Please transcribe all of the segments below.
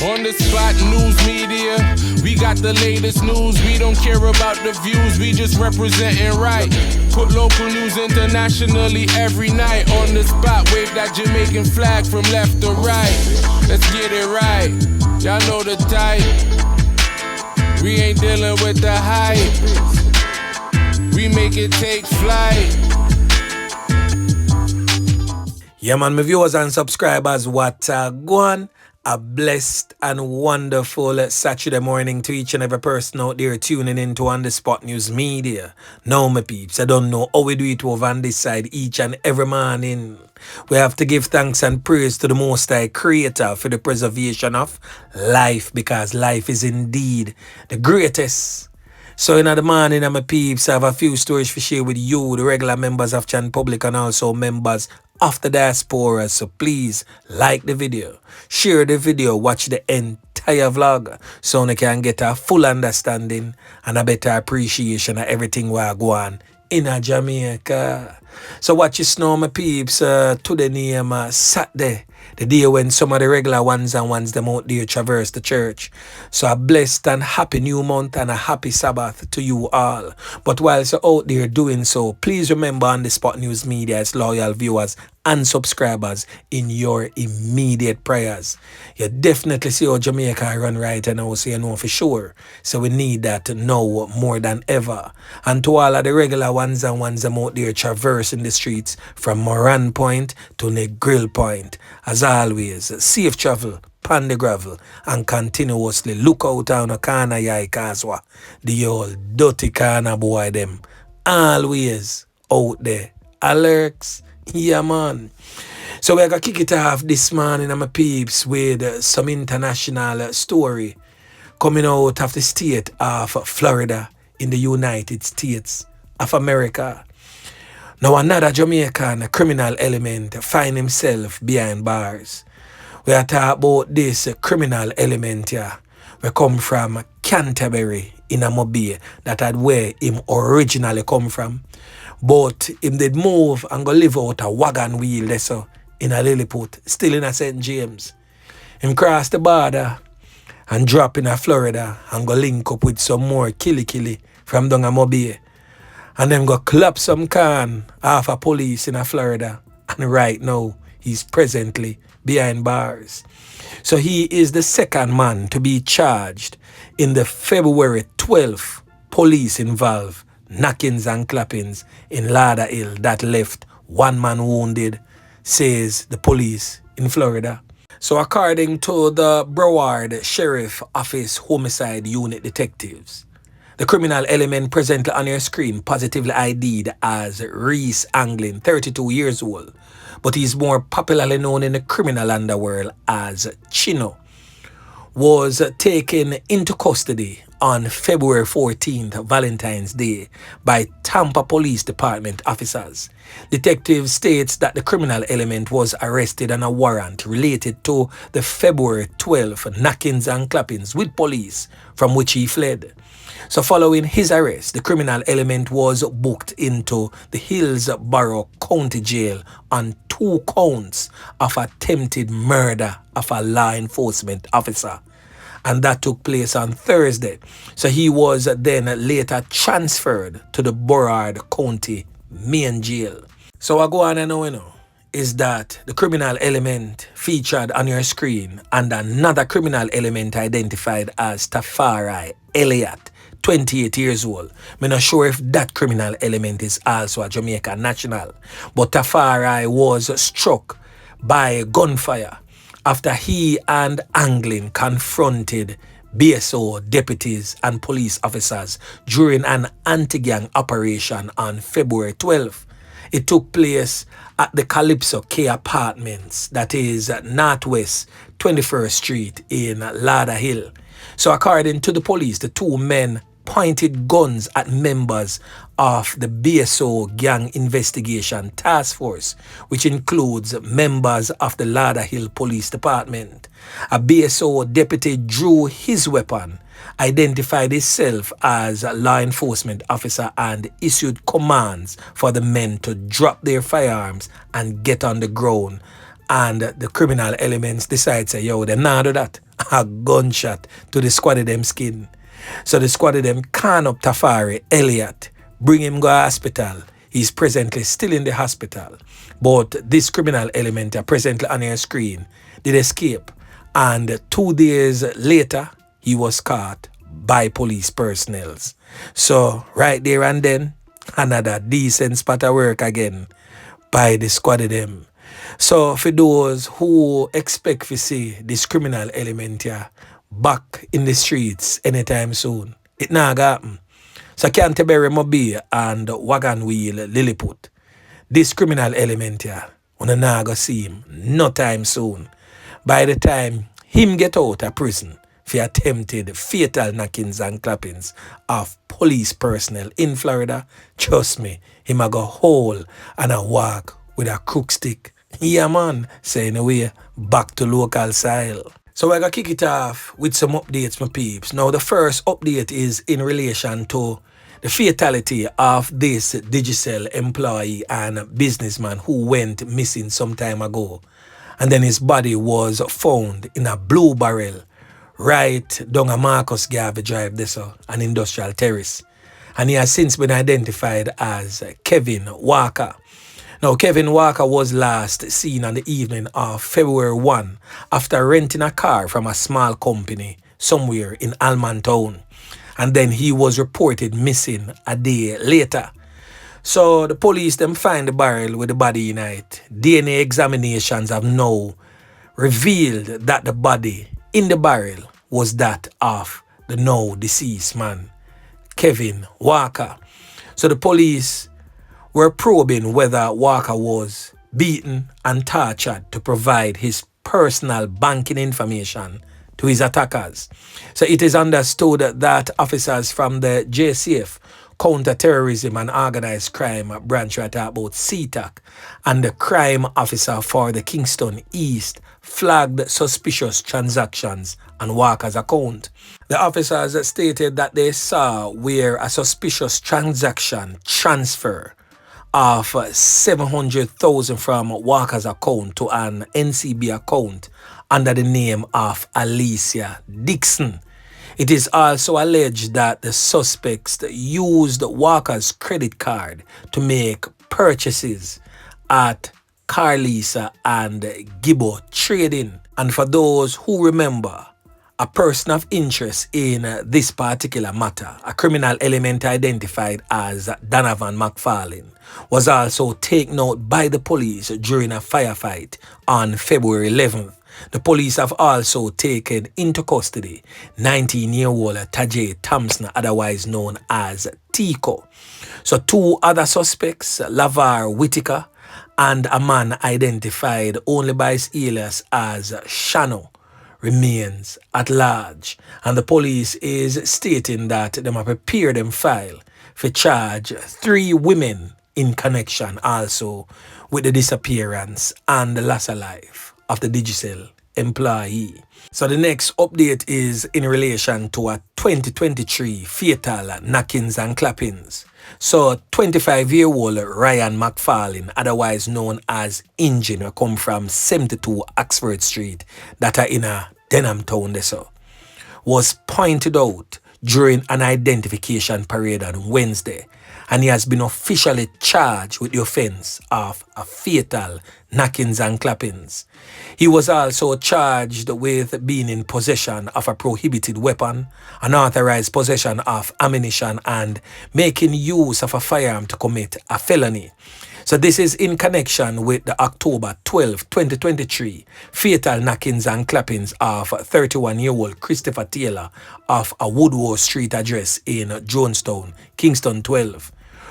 On the spot news media, we got the latest news. We don't care about the views, we just representing right. Put local news internationally every night. On the spot, wave that Jamaican flag from left to right. Let's get it right, y'all know the type. We ain't dealing with the hype, we make it take flight. Yeah man, my viewers and subscribers, what go on? A blessed and wonderful Saturday morning to each and every person out there tuning into On The Spot News Media. Now my peeps, I don't know how we do it over on this side each and every morning. We have to give thanks and praise to the Most High Creator for the preservation of life, because life is indeed the greatest. So in the morning, my peeps, I have a few stories to share with you, the regular members of Chan Public and also members of the diaspora. So please like the video, share the video, watch the entire vlog so you can get a full understanding and a better appreciation of everything we are going in Jamaica. So watch your snow, my peeps, to the name Saturday, the day when some of the regular ones and ones them out there traverse the church. So a blessed and happy new month and a happy Sabbath to you all. But whilst you're out there doing so, please remember On The Spot News Media's loyal viewers and subscribers in your immediate prayers. You definitely see how Jamaica run right now, so you know for sure. So we need that now more than ever. And to all of the regular ones and ones them out there traversing the streets from Moran Point to Negril Point, as always, safe travel, pan the gravel, and continuously look out on a corner yai kaswa. The old dirty corner boy them. Always out there. Alerts. Yeah man. So we're gonna kick it off this morning, my peeps, with some international story coming out of the state of Florida in the United States of America. Now another Jamaican criminal element find himself behind bars. We are talking about this criminal element here. We come from Canterbury in a Mobile, that had where him originally come from. But him did move and go live out a wagon wheel there so in a Lilliput, still in a St. James. Him cross the border and drop in a Florida and go link up with some more killy from down a Mobile. And then go clap some can off a police in a Florida. And right now, he's presently behind bars. So he is the second man to be charged in the February 12th police involved knockings and clappings in Lauderhill that left one man wounded, says the police in Florida. So according to the Broward Sheriff Office Homicide Unit detectives, the criminal element presently on your screen positively ID'd as Reece Anglin, 32 years old, but he's more popularly known in the criminal underworld as Chino, was taken into custody on February 14th, Valentine's Day, by Tampa Police Department officers. Detective states that the criminal element was arrested on a warrant related to the February 12th knockings and clappings with police, from which he fled. So following his arrest, the criminal element was booked into the Hillsborough County Jail on 2 counts of attempted murder of a law enforcement officer. And that took place on Thursday. So he was then later transferred to the Broward County main jail. So what go on and know is that the criminal element featured on your screen and another criminal element identified as Farin Elliott, 28 years old. I'm not sure if that criminal element is also a Jamaican national, but Farin was struck by gunfire after he and Anglin confronted BSO deputies and police officers during an anti-gang operation on February 12th. It took place at the Calypso K Apartments, that is Northwest 21st Street in Lauderhill. So according to the police, the two men pointed guns at members of the BSO Gang Investigation Task Force, which includes members of the Lauderhill Police Department. A BSO deputy drew his weapon, identified himself as a law enforcement officer, and issued commands for the men to drop their firearms and get on the ground And the criminal elements decide say, yo, them not do that. A gunshot to the squad of them skin. So the squad of them can up Tafari, Elliot, bring him go to hospital. He's presently still in the hospital. But this criminal element presently on your screen did escape. And 2 days later, he was caught by police personnel. So right there and then, another decent spot of work again by the squad of them. So for those who expect to see this criminal element here back in the streets anytime soon, it not gonna happen. So Canterbury Mobile and Wagon Wheel Lilliput, this criminal element here, we not gonna see him no time soon. By the time him get out of prison for attempted fatal knockings and clappings of police personnel in Florida, trust me, him a go hole and a walk with a crook stick. Yeah man, saying away back to local style. So we're gonna kick it off with some updates, my peeps. Now the first update is in relation to the fatality of this Digicel employee and businessman who went missing some time ago. And then his body was found in a blue barrel right down a Marcus Garvey Drive, this an industrial terrace. And he has since been identified as Kevin Walker. Now, Kevin Walker was last seen on the evening of February 1 after renting a car from a small company somewhere in Almantown. And then he was reported missing a day later. So the police then find the barrel with the body in it. DNA examinations have now revealed that the body in the barrel was that of the now deceased man, Kevin Walker. So the police were probing whether Walker was beaten and tortured to provide his personal banking information to his attackers. So it is understood that officers from the JCF, Counter-Terrorism and Organized Crime branch, we talk about CTAC, and the crime officer for the Kingston East flagged suspicious transactions on Walker's account. The officers stated that they saw where a suspicious transaction transfer of 700,000 from Walker's account to an NCB account under the name of Alicia Dixon. It is also alleged that the suspects used Walker's credit card to make purchases at Carlisa and Gibbo Trading. And for those who remember, a person of interest in this particular matter, a criminal element identified as Donovan McFarlane, was also taken out by the police during a firefight on February 11th. The police have also taken into custody 19-year-old Tajay Thompson, otherwise known as Tico. So 2 other suspects, Lavar Whitaker and a man identified only by his alias as Chino, remains at large, and the police is stating that they have prepared them file for charge 3 women in connection also with the disappearance and the loss of life of the Digicel employee. So the next update is in relation to a 2023 fatal knockings and clappings. So 25-year-old Ryan McFarlane, otherwise known as Engine, who come from 72 Oxford Street, that are in a Denham town, was pointed out during an identification parade on Wednesday, and he has been officially charged with the offense of a fatal knockings and clappings. He was also charged with being in possession of a prohibited weapon, unauthorized possession of ammunition, and making use of a firearm to commit a felony. So this is in connection with the October 12, 2023 fatal knockings and clappings of 31-year-old Christopher Taylor of a Woodward Street address in Jonestown, Kingston 12.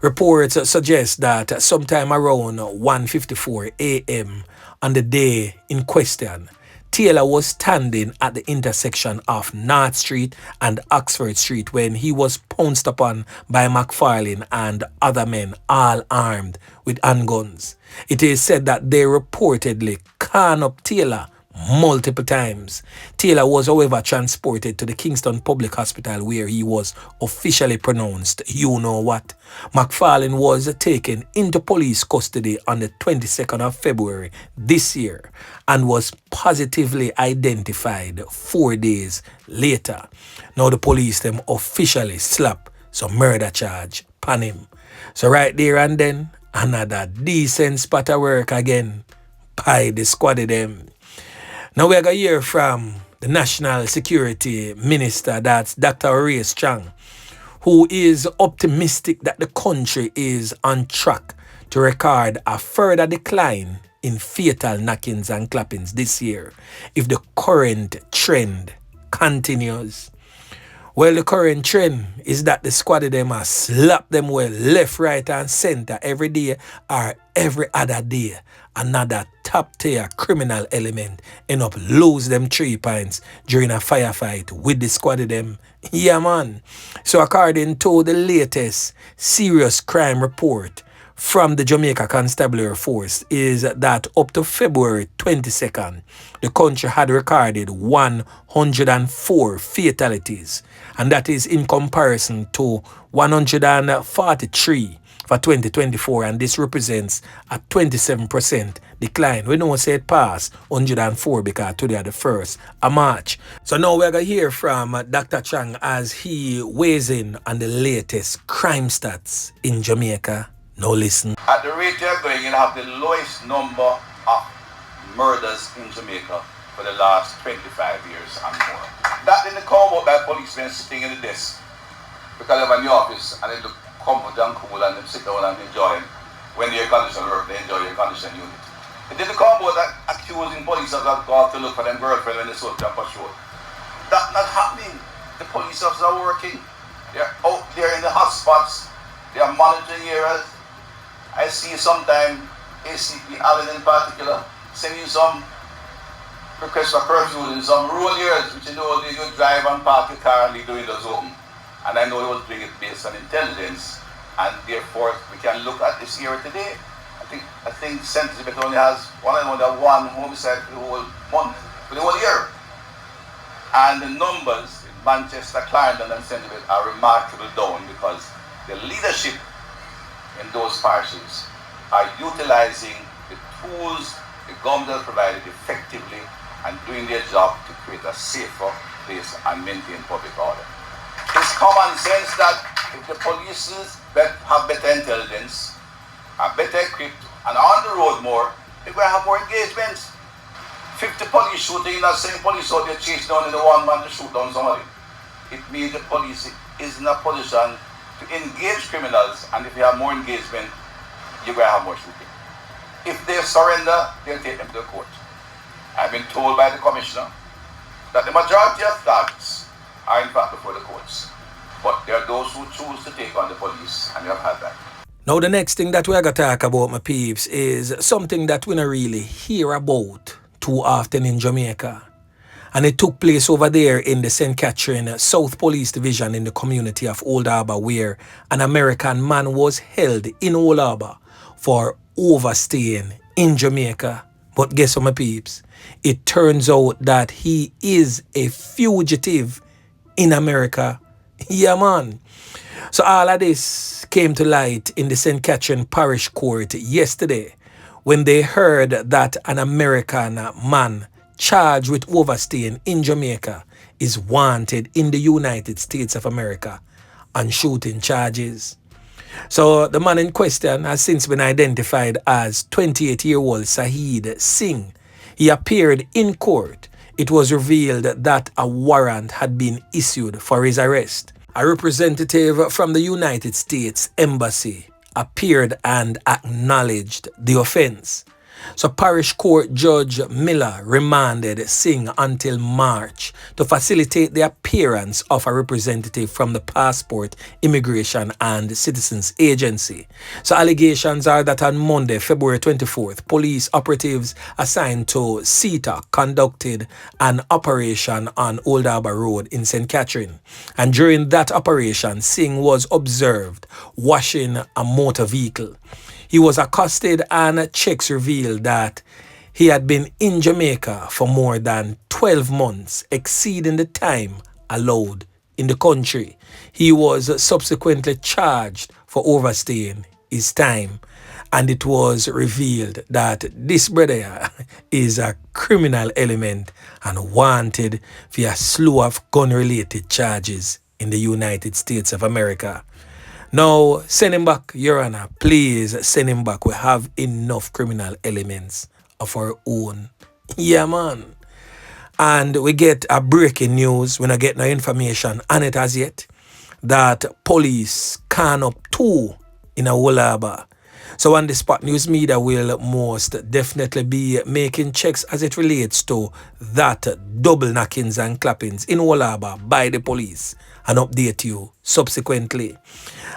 Reports suggest that sometime around 1:54 a.m. on the day in question, Taylor was standing at the intersection of North Street and Oxford Street when he was pounced upon by McFarlane and other men, all armed with handguns. It is said that they reportedly can up Taylor multiple times. Taylor was, however, transported to the Kingston Public Hospital where he was officially pronounced, you know what. McFarlane was taken into police custody on the 22nd of February this year and was positively identified 4 days later. Now the police them officially slap some murder charge upon him. So right there and then, another decent spot of work again by the squad of them. Now we're going to hear from the National Security Minister, that's Dr. Reece, who is optimistic that the country is on track to record a further decline in fatal knockings and clappings this year if the current trend continues. Well, the current trend is that the squad of them are slap them well left, right and center every day or every other day. Another top tier criminal element end up lose them 3 points during a firefight with the squad of them. Yeah, man. So according to the latest serious crime report from the Jamaica Constabulary Force is that up to February 22nd, the country had recorded 104 fatalities, and that is in comparison to 143 for 2024, and this represents a 27% decline. We don't say it passed 104 because today are the 1st of March. So now we're going to hear from Dr. Chang as he weighs in on the latest crime stats in Jamaica. Now listen. At the rate you're going, you'll have the lowest number of murders in Jamaica for the last 25 years and more. That didn't come out by policemen sitting in the desk because they're in the office and they look comfortable and cool and they sit down and enjoy when the air conditioner work, they enjoy the air conditioning unit. It didn't come out that accusing police of that go out to look for them girlfriend when they saw them for sure. That's not happening. The police officers are working. They're out there in the hotspots. They are monitoring areas. I see sometime ACP Allen in particular sending some requests for curfew in some rural areas, which you know they could drive and park the car and leave the windows open. And I know they will doing it based on intelligence, and therefore we can look at this area today. I think St. Elizabeth only has one homicide for the whole month, for the whole year. And the numbers in Manchester, Clarendon and St. Elizabeth are remarkably down because the leadership in those parishes are utilizing the tools the government has provided effectively and doing their job to create a safer place and maintain public order. It's common sense that if the police have better intelligence, are better equipped, and are on the road more, they're going to have more engagements. 50 police shooting, not saying police out there chase down in the one man to shoot down somebody. It means the police is in a position to engage criminals, and if you have more engagement, you're going to have more shooting. If they surrender, they'll take them to the court. I've been told by the commissioner that the majority of thugs are in fact before the courts. But there are those who choose to take on the police, and you have had that. Now the next thing that we're going to talk about, my peeps, is something that we don't really hear about too often in Jamaica. And it took place over there in the St. Catherine South Police Division in the community of Old Harbour, where an American man was held in Old Harbour for overstaying in Jamaica. But guess what, my peeps? It turns out that he is a fugitive in America. Yeah, man. So all of this came to light in the St. Catherine Parish Court yesterday when they heard that an American man charged with overstaying in Jamaica is wanted in the United States of America on shooting charges. So the man in question has since been identified as 28-year-old Saheed Singh. He appeared in court. It was revealed that a warrant had been issued for his arrest. A representative from the United States Embassy appeared and acknowledged the offense. So Parish Court Judge Miller remanded Singh until March to facilitate the appearance of a representative from the Passport, Immigration and Citizens Agency. So allegations are that on Monday, February 24th, police operatives assigned to CETA conducted an operation on Old Harbour Road in St. Catherine. And during that operation, Singh was observed washing a motor vehicle. He was accosted and checks revealed that he had been in Jamaica for more than 12 months, exceeding the time allowed in the country. He was subsequently charged for overstaying his time, and it was revealed that this brother is a criminal element and wanted for a slew of gun-related charges in the United States of America. Now, send him back, Your Honor. Please send him back. We have enough criminal elements of our own. Yeah, man. And we get a breaking news. We not get no information on it as yet, that police can up 2 in a Wolaba. So on the spot news media will most definitely be making checks as it relates to that double knockings and clappings in Wolaba by the police and update you subsequently.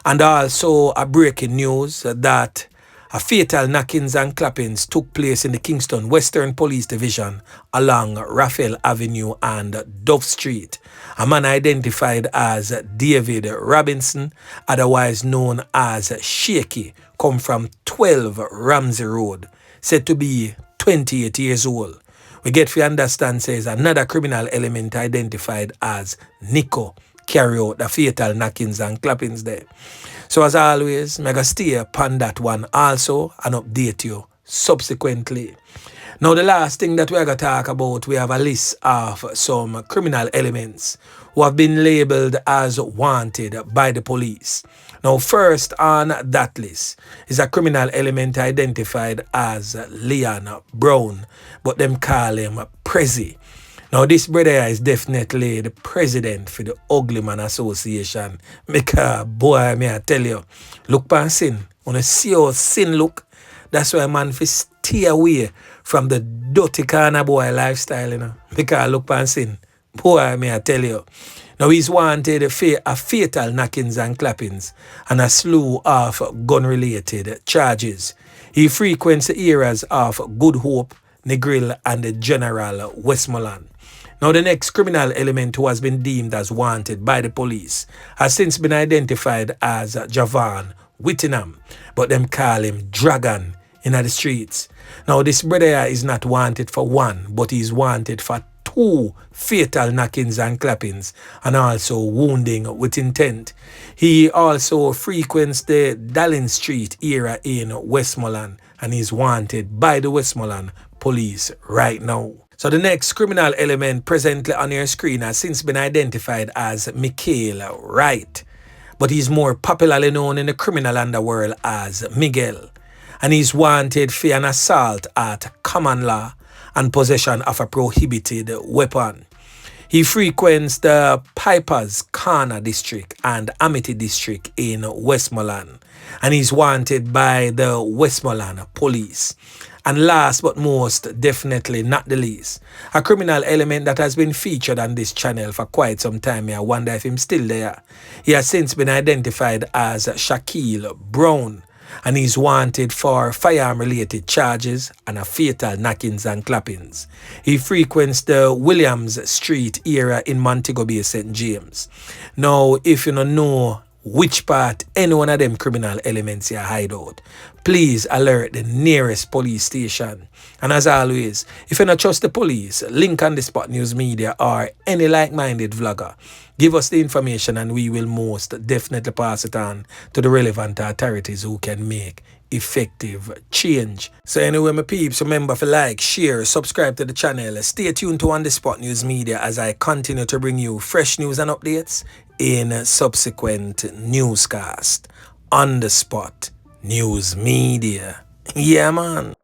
And also a breaking news that a fatal knockings and clappings took place in the Kingston Western Police Division along Raphael Avenue and Dove Street. A man identified as David Robinson, otherwise known as Shaky, come from 12 Ramsey Road, said to be 28 years old. We get to understand says another criminal element identified as Nico carry out the fatal knockings and clappings there. So as always, I'm going to stay upon that one also and update you subsequently. Now the last thing that we're going to talk about, we have a list of some criminal elements who have been labeled as wanted by the police. Now first on that list is a criminal element identified as Leon Brown, but them call him Prezi. Now this brother is definitely the president for the Ugly Man Association. Because boy, may I tell you, look pan sin. When you see how sin look, that's why man fi stay away from the dirty kind of boy lifestyle, you know. Because look pan sin. Boy, may I tell you. Now he's wanted for a fatal knockings and clappings and a slew of gun-related charges. He frequents the areas of Good Hope, Negril and the General Westmoreland. Now the next criminal element who has been deemed as wanted by the police has since been identified as Javan Whittingham, but them call him Dragon in the streets. Now this brother is not wanted for one, but he's wanted for 2 fatal knockings and clappings and also wounding with intent. He also frequents the Dallin Street area in Westmoreland and is wanted by the Westmoreland police right now. So the next criminal element presently on your screen has since been identified as Mikael Wright, but he's more popularly known in the criminal underworld as Miguel, and he's wanted for an assault at common law and possession of a prohibited weapon. He frequents the Pipers Corner district and Amity district in Westmoreland, and he's wanted by the Westmoreland police. And last but most definitely not the least, a criminal element that has been featured on this channel for quite some time. I wonder if he's still there. He has since been identified as Shaquille Brown, and he's wanted for firearm-related charges and a fatal knockings and clappings. He frequents the Williams Street area in Montego Bay, St. James. Now, if you don't know which part any one of them criminal elements here hide out, please alert the nearest police station. And as always, if you don't trust the police, link on the Spot News Media or any like-minded vlogger. Give us the information and we will most definitely pass it on to the relevant authorities who can make effective change. So anyway, my peeps, remember to like, share, subscribe to the channel. Stay tuned to On The Spot News Media as I continue to bring you fresh news and updates in subsequent newscast. On The Spot News Media. Yeah, man.